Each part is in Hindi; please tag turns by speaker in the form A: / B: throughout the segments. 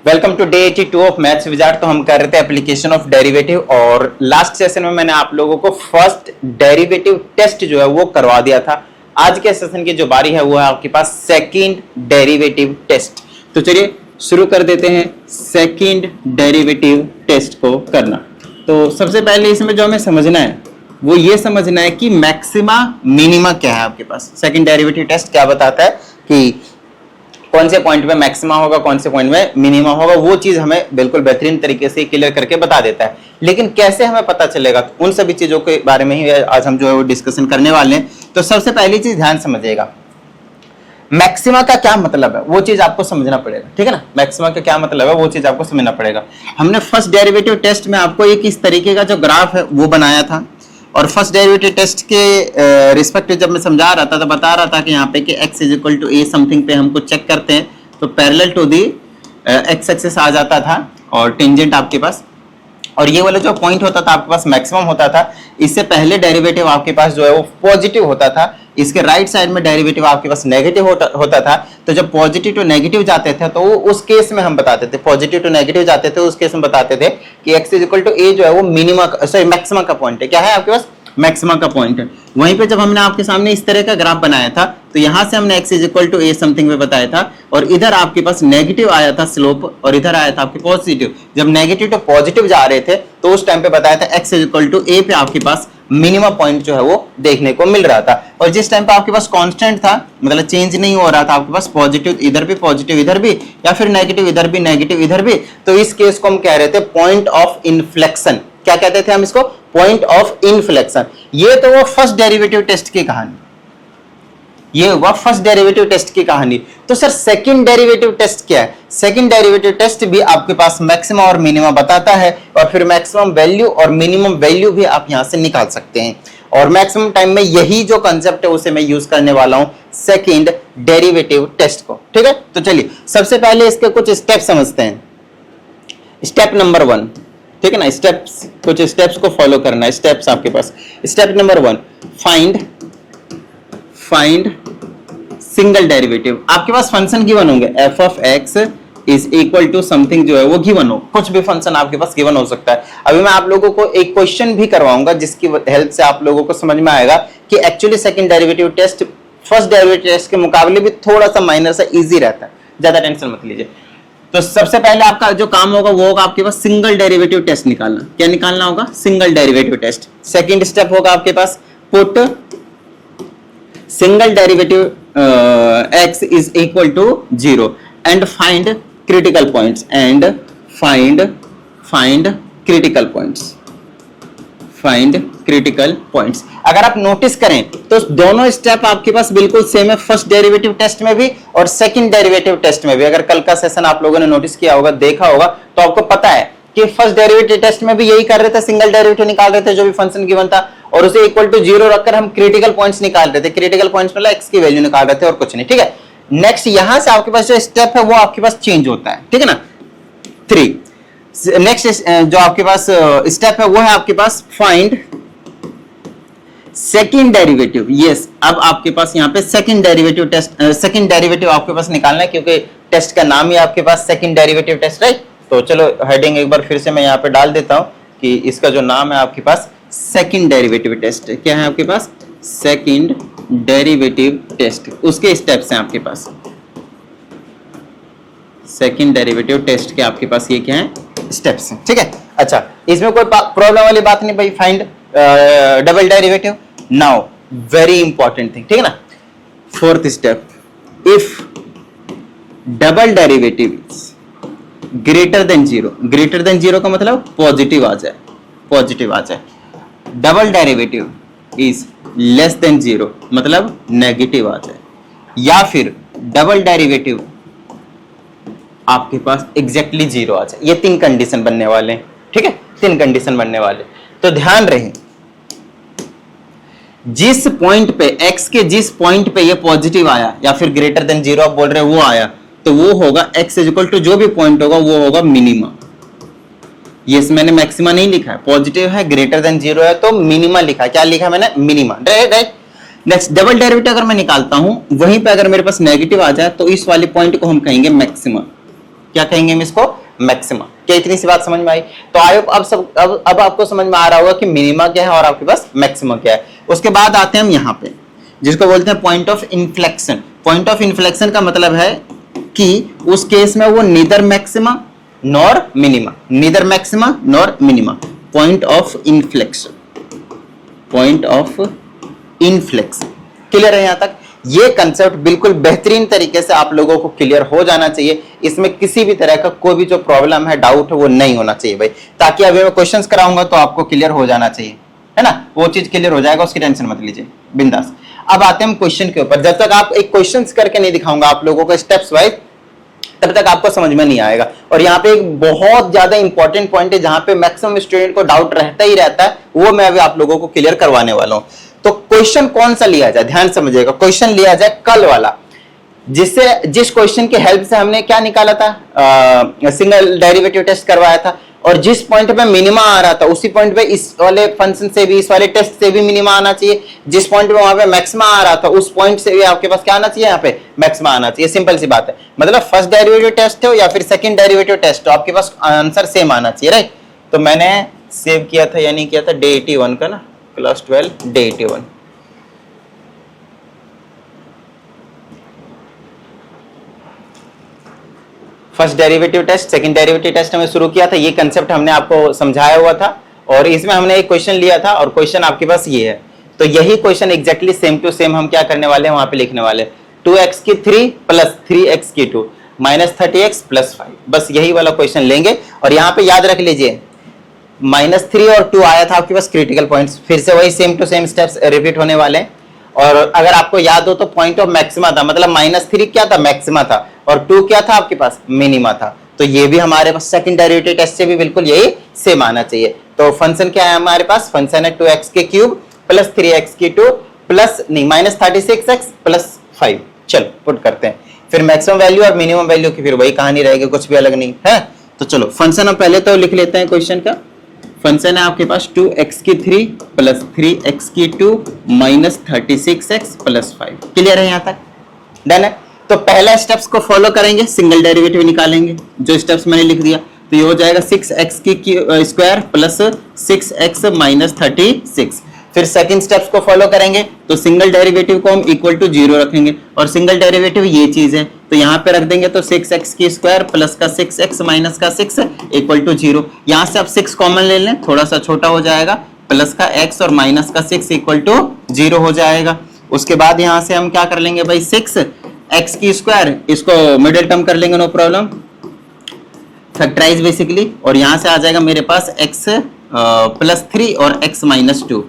A: Welcome to day 82 of maths wizard. तो हम कर रहे थे एप्लीकेशन ऑफ डेरिवेटिव और लास्ट सेशन में मैंने आप लोगों को फर्स्ट डेरिवेटिव टेस्ट जो है वो करवा दिया था। आज के सेशन की जो बारी है वो है आपके पास सेकंड डेरिवेटिव टेस्ट। तो चलिए शुरू कर देते हैं सेकंड डेरिवेटिव टेस्ट को करना। तो सबसे पहले इसमें जो हमें समझना है वो ये समझना है कि मैक्सिमा मिनिमा क्या है आपके पास। सेकंड डेरिवेटिव टेस्ट क्या बताता है कि कौन से पॉइंट में मैक्सिमा होगा, कौन से पॉइंट में मिनिमा होगा, वो चीज हमें बिल्कुल बेहतरीन तरीके से क्लियर करके बता देता है। लेकिन कैसे हमें पता चलेगा, उन सभी चीजों के बारे में ही आज हम जो है वो डिस्कशन करने वाले हैं। तो सबसे पहली चीज ध्यान समझिएगा, मैक्सिमा का क्या मतलब है वो चीज आपको समझना पड़ेगा, ठीक है ना। मैक्सिमा का क्या मतलब है वो चीज आपको समझना पड़ेगा। हमने फर्स्ट डेरिवेटिव टेस्ट में आपको एक इस तरीके का जो ग्राफ है वो बनाया था और फर्स्ट डेरिवेटिव टेस्ट के रिस्पेक्टिव जब मैं समझा रहा था तो बता रहा था कि यहाँ पे कि x equal to A something पे हमको चेक करते हैं तो parallel to the x axis आ जाता था और टेंजेंट आपके पास, और ये वाला जो पॉइंट होता था आपके पास मैक्सिमम होता था। इससे पहले डेरिवेटिव आपके पास जो है वो पॉजिटिव होता था, इसके राइट साइड में डेरिवेटिव आपके पास नेगेटिव होता था। तो जब पॉजिटिव टू नेगेटिव जाते थे तो उस केस में हम बताते थे, पॉजिटिव टू नेगेटिव जाते थे उस केस में बताते थे कि x इक्वल टू ए जो है वो मिनिमा सॉरी मैक्सिमा का पॉइंट है। क्या है आपके पास? मैक्सिमा का पॉइंट है। वहीं पे जब हमने आपके सामने इस तरह का ग्राफ बनाया था तो यहां से हमने x equal to A something पे बताया था और इधर आपके पास नेगेटिव आया था स्लोप और इधर आया था आपके पॉजिटिव। जब नेगेटिव टू पॉजिटिव जा रहे थे तो उस टाइम पे बताया था x इक्वल टू ए पे आपके पास मिनिमम पॉइंट जो है वो देखने को मिल रहा था। और जिस टाइम पे आपके पास कांस्टेंट था, मतलब चेंज नहीं हो रहा था, आपके पास पॉजिटिव इधर भी पॉजिटिव इधर भी या फिर नेगेटिव इधर भी नेगेटिव इधर भी, तो इस केस को हम कह रहे थे पॉइंट ऑफ इन्फ्लेक्शन। क्या कहते थे हम इसको? Point of inflection. ये तो वो फर्स्ट डेरिवेटिव टेस्ट की कहानी, ये हुआ फर्स्ट डेरिवेटिव टेस्ट की कहानी। तो सर सेकंड डेरिवेटिव टेस्ट क्या है? सेकंड डेरिवेटिव टेस्ट भी आपके पास मैक्सिमम और मिनिमम बताता है और फिर मैक्सिमम वैल्यू और मिनिमम वैल्यू भी आप यहां से निकाल सकते हैं। और मैक्सिमम टाइम में यही जो कंसेप्ट है उसे मैं यूज करने वाला हूं सेकंड डेरिवेटिव टेस्ट को, ठीक है। तो चलिए सबसे पहले इसके कुछ स्टेप समझते हैं। स्टेप नंबर 1, ठीक है ना, स्टेप्स, कुछ स्टेप्स को फॉलो करना है। स्टेप्स आपके पास, step number 1 find single derivative. आपके पास फंक्शन गिवन होंगे, f of x is equal to something जो है वो गिवन हो, कुछ भी फंक्शन आपके पास गिवन हो सकता है। अभी मैं आप लोगों को एक क्वेश्चन भी करवाऊंगा जिसकी हेल्प से आप लोगों को समझ में आएगा कि actually second derivative test first derivative test के मुकाबले भी थोड़ा सा माइनर सा इजी रहता है, ज्यादा टेंशन मत लीजिए। तो सबसे पहले आपका जो काम होगा वो होगा आपके पास सिंगल डेरिवेटिव टेस्ट निकालना। क्या निकालना होगा? Single derivative test. Second step होगा आपके पास put single derivative x is equal to 0 and find critical points and find critical points. अगर आप नोटिस करें तो दोनों स्टेप आपके पास बिल्कुल सेम है, फर्स्ट डेरिवेटिव टेस्ट में भी और सेकंड डेरिवेटिव टेस्ट में भी। अगर कल का सेशन आप लोगों ने नोटिस किया होगा, देखा होगा, तो आपको पता है कि फर्स्ट डेरिवेटिव टेस्ट में भी यही कर रहे थे, सिंगल डेरिवेटिव निकाल रहे थे जो भी फंक्शन गिवन था और उसे इक्वल टू 0 रखकर हम क्रिटिकल पॉइंट्स निकाल रहे थे। क्रिटिकल पॉइंट्स मतलब x की वैल्यू निकाल रहे थे और कुछ नहीं, ठीक है। नेक्स्ट यहां से आपके पास जो स्टेप है वो आपके पास चेंज होता है, ठीक है ना। 3 नेक्स्ट जो आपके पास स्टेप है वो है आपके पास फाइंड सेकंड डेरिवेटिव। यस, अब आपके पास यहाँ पे second derivative test, second derivative आपके पास निकालना है क्योंकि टेस्ट का नाम ही आपके पास सेकंड डेरिवेटिव टेस्ट, राइट। तो चलो हेडिंग एक बार फिर से मैं यहाँ पे डाल देता हूं कि इसका जो नाम है आपके पास सेकंड डेरिवेटिव टेस्ट। क्या है आपके पास? Second derivative test. उसके स्टेप्स हैं आपके पास, सेकंड डेरिवेटिव टेस्ट के आपके पास ये क्या है? स्टेप्स हैं, ठीक है। अच्छा, इसमें कोई प्रॉब्लम वाली बात नहीं भाई। Find double derivative. Now very important thing, ठीक है ना। Fourth step, if double derivative greater than 0, greater than 0 का मतलब पॉजिटिव आ जाए, पॉजिटिव आ जाए। Double derivative is less than 0 मतलब नेगेटिव आ जाए, या फिर डबल डेरिवेटिव आपके पास एग्जैक्टली 0 आ जाए। ये 3 कंडीशन बनने वाले हैं, ठीक है, 3 कंडीशन बनने वाले। तो ध्यान रहे, जिस पॉइंट पे x के जिस पॉइंट पे ये पॉजिटिव आया या फिर ग्रेटर देन 0 आप बोल रहे हो वो आया, तो वो होगा x इक्वल टू जो भी पॉइंट होगा वो होगा मिनिमा। ये मैंने मैक्सिमा नहीं लिखा है, पॉजिटिव है, ग्रेटर देन 0 है तो मिनिमा लिखा है। क्या लिखा मैंने? Minima, right. Next double derivative अगर मैं निकालता हूं वहीं पे अगर मेरे पास नेगेटिव आ जाए तो इस वाले पॉइंट को हम कहेंगे मैक्सिमा। क्या कहेंगे हम इसको? मैक्सिमा। क्या इतनी सी बात समझ में आई? तो आई होप अब आपको समझ में आ रहा होगा कि मिनिमा क्या है और आपके पास मैक्सिमा क्या है। उसके बाद आते हैं हम यहाँ पे जिसको बोलते हैं point of inflection. Point of inflection का मतलब है कि उस केस में वो neither maxima nor minima, neither maxima nor minima. Point of inflection, point of inflection. Clear है यहां तक? ये कंसेप्ट बिल्कुल बेहतरीन तरीके से आप लोगों को क्लियर हो जाना चाहिए। इसमें किसी भी तरह का कोई भी जो प्रॉब्लम है, डाउट है, वो नहीं होना चाहिए भाई, ताकि अभी मैं क्वेश्चंस कराऊंगा तो आपको क्लियर हो जाना चाहिए, है ना? वो चीज क्लियर हो जाएगा, उसकी टेंशन मत लीजिए, बिंदास। अब आते हैं हम क्वेश्चन के ऊपर। जब तक आप एक क्वेश्चन करके नहीं दिखाऊंगा आप लोगों को स्टेप्स वाइज, तब तक आपको समझ में नहीं आएगा। और यहाँ पे एक बहुत ज्यादा इंपॉर्टेंट पॉइंट है जहां पे मैक्सिमम स्टूडेंट को डाउट रहता ही रहता है, वो मैं अभी आप लोगों को क्लियर करवाने वाला हूं। तो क्वेश्चन कौन सा लिया जाए, ध्यान समझिएगा। क्वेश्चन लिया जाए कल वाला, जिस क्वेश्चन की हेल्प से हमने क्या निकाला था, सिंगल डेरिवेटिव टेस्ट करवाया था, और जिस पॉइंट पे मिनिमा आ रहा था उसी पॉइंट पे इस वाले फंक्शन से भी, इस वाले टेस्ट से भी मिनिमा आना चाहिए। जिस पॉइंट पे वहां पे मैक्सिमा आ रहा था उस पॉइंट से भी आपके पास क्या आना चाहिए, यहाँ पे मैक्सिमा आना चाहिए। सिंपल सी बात है, मतलब फर्स्ट डेरिवेटिव टेस्ट हो या फिर सेकंड डेरिवेटिव टेस्ट हो, आपके पास आंसर सेम आना चाहिए, राइट? तो मैंने सेव किया था या नहीं किया था, डे 81 का ना, class 12 day 81। First derivative test, second derivative test हमें शुरू किया था, ये कंसेप्ट हमने आपको समझाया हुआ था, और इसमें हमने एक क्वेश्चन लिया था और क्वेश्चन आपके पास ये है। तो यही question exactly same to same हम क्या करने वाले हैं, वहां पे लिखने वाले 2x की 3 प्लस 3x की 2 माइनस 30x प्लस 5, बस यही वाला क्वेश्चन लेंगे। और यहाँ पे याद रख लीजिए -3 और 2 आया था आपके पास क्रिटिकल पॉइंट्स, फिर से वही same to same steps repeat होने वाले हैं। और अगर आपको याद हो तो पॉइंट ऑफ मैक्सिमा था, मतलब -3 क्या था, मैक्सिमा था, और 2 क्या था आपके पास, मिनिमा था। तो ये भी हमारे पास सेकंड डेरिवेटिव टेस्ट से भी बिल्कुल यही सेम आना चाहिए। तो फंक्शन क्या है हमारे पास, फंक्शन है 2x के क्यूब प्लस 3x की 2 प्लस नहीं माइनस 36x प्लस 5। चलो पुट करते हैं, फिर मैक्सिमम वैल्यू और मिनिमम वैल्यू की फिर वही कहानी रहेगी, कुछ भी अलग नहीं है। तो चलो फंक्शन हम पहले तो लिख लेते हैं क्वेश्चन का। फंक्शन है आपके पास 2x की 3 प्लस 3x की 2 माइनस 36x प्लस 5। क्लियर है यहाँ तक? डन है। तो पहला स्टेप्स को फॉलो करेंगे, सिंगल डेरिवेटिव निकालेंगे, जो स्टेप्स मैंने लिख दिया। तो ये हो जाएगा 6x की स्क्वायर प्लस 6x माइनस 36। फिर सेकंड स्टेप्स को फॉलो करेंगे, तो सिंगल डेरिवेटिव को हम इक्वल टू 0 रखेंगे, और सिंगल डेरिवेटिव ये चीज है, तो यहाँ पे रख देंगे। तो 6x की स्क्वायर प्लस का 6x माइनस का 6 इक्वल टू 0। यहाँ से आप 6 कॉमन ले लें, थोड़ा सा छोटा हो जाएगा, प्लस का x और माइनस का 6 इक्वल टू 0 हो जाएगा। उसके बाद यहाँ से हम क्या कर लेंगे भाई, 6x की स्क्वायर, इसको मिडिल टर्म कर लेंगे, नो प्रॉब्लम, फैक्टराइज बेसिकली, और यहाँ से आ जाएगा मेरे पास x प्लस 3 और x माइनस 2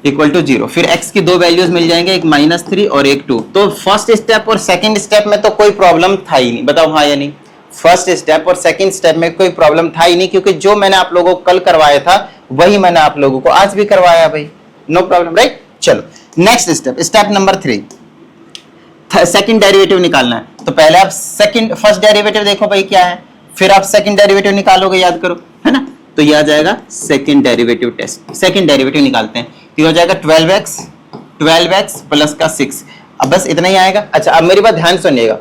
A: इक्वल टू 0। फिर x की दो वैल्यूज मिल जाएंगे, एक -3 और एक 2। तो फर्स्ट स्टेप और सेकंड स्टेप में तो कोई प्रॉब्लम था ही नहीं, बताओ हाँ या नहीं? फर्स्ट स्टेप और सेकंड स्टेप में कोई प्रॉब्लम था ही नहीं, क्योंकि जो मैंने आप लोगों को कल करवाया था वही मैंने आप लोगों को आज भी करवाया भाई, नो प्रॉब्लम, राइट? चलो next step, step number 3, second derivative निकालना है। तो पहले आप फर्स्ट डेरिवेटिव देखो भाई क्या है, फिर आप सेकंड डेरिवेटिव निकालोगे, याद करो, है ना? तो ये आ जाएगा second derivative test. Second derivative निकालते हैं, तो हो जाएगा 12x प्लस का 6। अब बस इतना ही आएगा। अच्छा अब मेरी बात ध्यान सुनिएगा,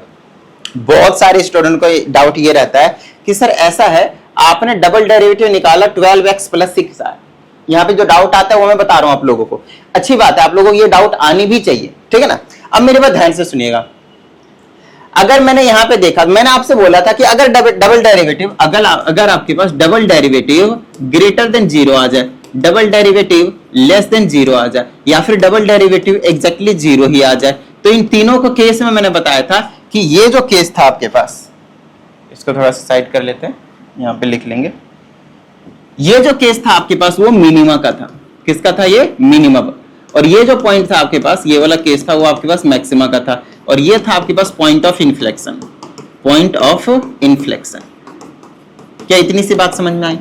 A: बहुत सारे स्टूडेंट को डाउट ये रहता है कि सर ऐसा है, आपने डबल डेरिवेटिव निकाला 12x प्लस 6 आया। यहाँ पे जो डाउट आता है वो मैं बता रहा हूं आप लोगों को, अच्छी बात है, आप लोगों को ये डाउट आनी भी चाहिए, ठीक है ना? अब मेरी बात ध्यान से सुनिएगा, अगर मैंने यहां पे देखा, मैंने आपसे बोला था कि अगर डबल डेरिवेटिव, अगर आपके पास डबल डेरिवेटिव ग्रेटर देन 0 आ जाए, डबल डेरिवेटिव लेस देन 0 आ जाए, या फिर डबल डेरिवेटिव एग्जैक्टली 0 ही आ जाए, तो इन तीनों को केस में मैंने बताया था कि ये जो केस था आपके पास, इसको थोड़ा सा साइड कर लेते हैं, यहां पे लिख लेंगे, ये जो केस था आपके पास वो मिनिमा का था। किसका था ये? मिनिमा। और ये जो पॉइंट था आपके पास, ये वाला केस था, वो आपके पास मैक्सिमा का था। और ये था आपके पास point of inflection. Point of inflection. क्या इतनी सी बात समझ में आई?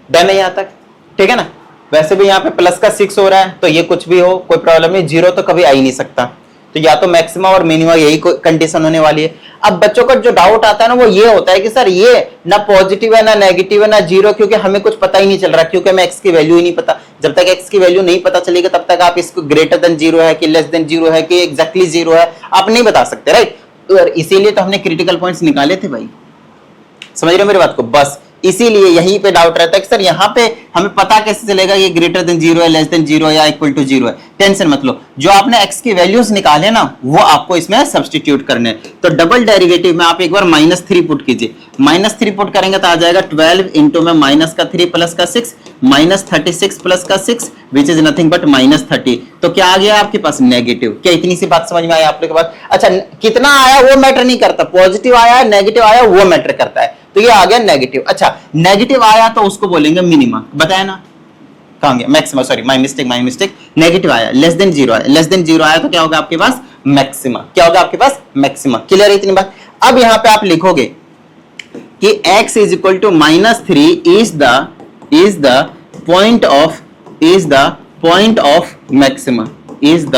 A: डन है यहां तक? ठीक है ना? वैसे भी यहाँ पे प्लस का 6 हो रहा है, तो ये कुछ भी हो कोई प्रॉब्लम नहीं, 0 तो कभी आ ही नहीं सकता। तो या तो मैक्सिमा और मिनिमा यही कंडीशन होने वाली है। अब बच्चों का जो डाउट आता है ना वो ये होता है कि सर ये ना पॉजिटिव है ना नेगेटिव है ना 0, क्योंकि हमें कुछ पता ही नहीं चल रहा, क्योंकि हमें x की वैल्यू ही नहीं पता। जब तक x की वैल्यू नहीं पता चलेगी तब तक आप इसको ग्रेटर देन 0 है कि लेस देन 0 है कि एग्जैक्टली 0 है आप नहीं बता सकते, राइट? तो इसीलिए तो हमने क्रिटिकल पॉइंट्स निकाले थे भाई, समझ रहे हो मेरी बात को? बस इसीलिए यहीं पे डाउट रहता है कि सर यहाँ पे हमें पता कैसे चलेगा ये ग्रेटर देन 0 है, लेस देन 0 है या इक्वल टू 0 है। टेंशन मत लो, जो आपने x की वैल्यूज निकाले ना वो आपको इसमें सब्स्टिट्यूट करने हैं। तो डबल डेरिवेटिव में आप एक बार -3 पुट कीजिए, -3 पुट करेंगे तो आ जाएगा 12 इंटू में -3 प्लस का 6 -36 प्लस का 6 विच इज नथिंग बट -30। तो क्या आ गया आपके पास? नेगेटिव। क्या इतनी सी बात समझ में आई आप लोग के पास? अच्छा, कितना आया वो मैटर नहीं करता, पॉजिटिव आया नेगेटिव आया वो मैटर करता है। तो ये आ गया नेगेटिव। अच्छा, नेगेटिव आया तो उसको बोलेंगे मिनिमा, बताया ना? कहां गया? Maxima, sorry my mistake. Negative आया, लेस देन 0 आया, लेस देन 0 आया तो क्या होगा आपके पास? मैक्सिमा। क्या होगा आपके पास? मैक्सिमा। क्लियर है इतनी बात? अब यहां पे आप लिखोगे कि x is equal to -3 is the point of maxima, is the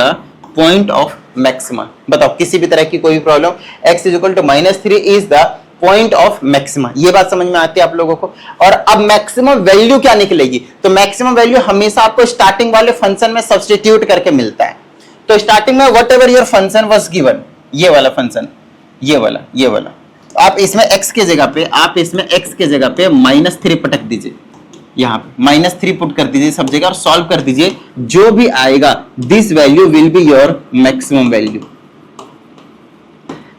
A: point of maxima. बताओ किसी भी तरह की कोई भी problem, x is equal to -3 is the point of maxima. ये बात समझ में आती है आप लोगों को? और अब मैक्सिमम वैल्यू क्या निकलेगी? तो मैक्सिमम वैल्यू हमेशा आपको स्टार्टिंग वाले फंक्शन में सब्स्टिट्यूट करके मिलता है। तो स्टार्टिंग में what ever your function was given, ये वाला फंक्शन, ये वाला आप इसमें x के जगह पे -3 पटक दीजिए, यहाँ पे -3 पुट कर दीजिए सब जगह और सॉल्व कर दीजिए। जो भी आएगा this value will be your maximum value,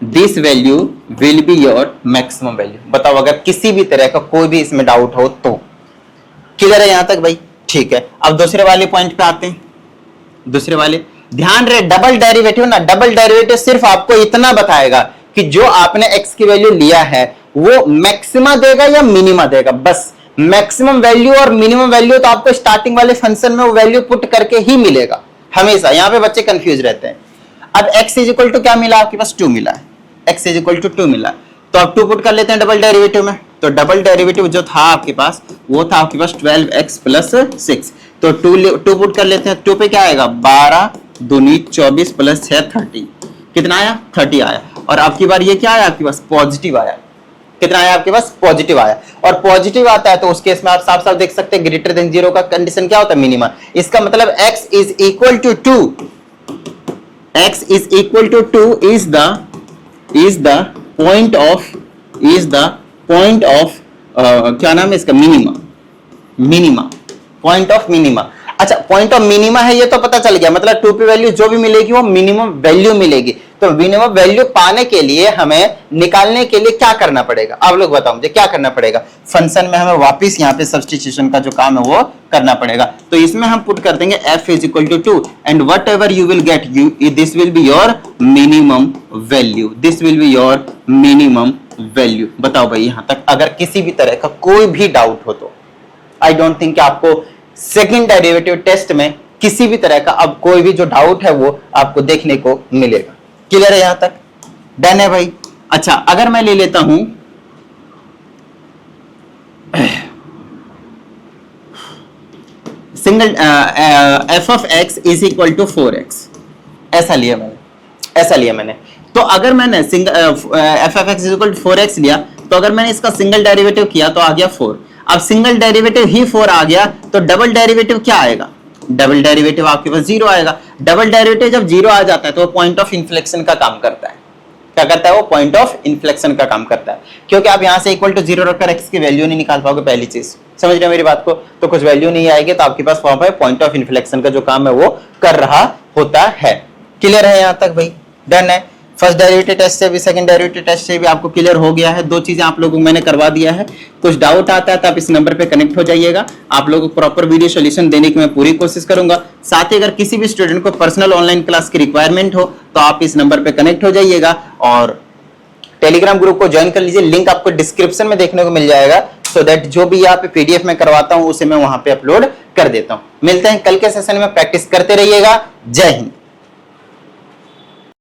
A: this value will be your maximum value. बताओ अगर किसी भी तरह का कोई भी इसमें डाउट हो तो। क्लियर है यहां तक भाई? ठीक है, अब दूसरे वाले पॉइंट पे आते हैं। दूसरे वाले ध्यान रहे, डबल डेरिवेटिव ना, डबल डेरिवेटिव सिर्फ आपको इतना बताएगा कि जो आपने x की वैल्यू लिया है वो मैक्सिमा देगा या मिनिमा देगा, बस। मैक्सिमम वैल्यू और मिनिमम वैल्यू तो आपको स्टार्टिंग वाले फंक्शन में वो वैल्यू पुट करके ही मिलेगा हमेशा। यहां पे बच्चे कंफ्यूज रहते हैं। अब x इज इक्वल टू क्या मिला आपके पास? 2 मिला है, x इज इक्वल टू 2 मिला, तो आप 2 पुट कर लेते हैं डबल डेरिवेटिव में। तो डबल डेरिवेटिव जो था आपके पास वो था आपके पास 12x प्लस 6। तो 2 पुट कर लेते हैं, 2 पे क्या आएगा? 12 दूनी 24 प्लस 6 30। कितना आया? 30 आया। और आपकी बार ये क्या आया आपके पास? पॉजिटिव आया। कितना आया आपके पास? पॉजिटिव आया। और पॉजिटिव आता है तो उस केस में आप साफ साफ देख सकते हैं ग्रेटर देन 0 का कंडीशन क्या होता है? मिनिमा। इसका मतलब x is equal to 2, x is equal to 2 is the point of क्या नाम है इसका? Minima, point of minima. अच्छा, पॉइंट ऑफ मिनिमा है ये तो पता चल गया, मतलब 2 पे वैल्यू जो भी मिलेगी वो मिनिमम वैल्यू मिलेगी। तो मिनिमम वैल्यू पाने के लिए हमें निकालने के लिए क्या करना पड़ेगा? आप लोग बताओ मुझे क्या करना पड़ेगा? फंक्शन में हमें वापस यहाँ पे सब्स्टिट्यूशन का जो काम है वो करना पड़ेगा। तो इसमें हम पुट कर देंगे f is equal to 2 and whatever you will get this will be your minimum value, this will be your minimum value. बताओ भाई यहां तक अगर किसी भी तरह का कोई भी डाउट हो तो आई डोंट थिंक आपको सेकंड डेरिवेटिव टेस्ट में किसी भी तरह का अब कोई भी जो डाउट है वो आपको देखने को मिलेगा। क्लियर है यहां तक? डन है भाई? अच्छा, अगर मैं ले लेता हूं single f of x is equal to 4x, ऐसा लिया मैंने। तो अगर मैंने f of x is equal to 4x लिया तो अगर मैंने इसका सिंगल डेरिवेटिव किया तो आ गया 4। अब सिंगल डेरिवेटिव ही 4 आ गया तो डबल डेरिवेटिव क्या आएगा? डबल डेरिवेटिव आपके पास 0 आएगा। डबल डेरिवेटिव जब 0 आ जाता है तो वो पॉइंट ऑफ इन्फ्लेक्शन का काम करता है। क्या करता है? वो पॉइंट ऑफ इन्फ्लेक्शन का काम करता है, क्योंकि आप यहां से इक्वल टू 0 रखकर x की वैल्यू नहीं निकाल पाओगे। पहली चीज समझ रहे हो मेरी बात को? तो कुछ वैल्यू नहीं आएगी तो आपके पास वहां पर पॉइंट ऑफ इन्फ्लेक्शन का जो काम है वो कर रहा होता है। क्लियर है यहां तक भाई? डन है। फर्स्ट डेरिवेटिव टेस्ट से भी सेकंड डेरिवेटिव टेस्ट से भी आपको क्लियर हो गया है। 2 चीजें आप लोगों को मैंने करवा दिया है। कुछ डाउट आता है तो आप इस नंबर पे कनेक्ट हो जाइएगा, आप लोगों को प्रॉपर वीडियो सॉल्यूशन देने की मैं पूरी कोशिश करूंगा। साथ ही अगर किसी भी स्टूडेंट को पर्सनल ऑनलाइन क्लास की रिक्वायरमेंट हो तो आप इस नंबर पे कनेक्ट हो जाइएगा और टेलीग्राम ग्रुप को ज्वाइन कर लीजिए। लिंक आपको डिस्क्रिप्शन में देखने को मिल जाएगा, सो दैट जो भी यहाँ पे पीडीएफ में करवाता हूँ उसे मैं वहां पे अपलोड कर देता हूँ। मिलते हैं कल के सेशन में, प्रैक्टिस करते रहिएगा। जय हिंद।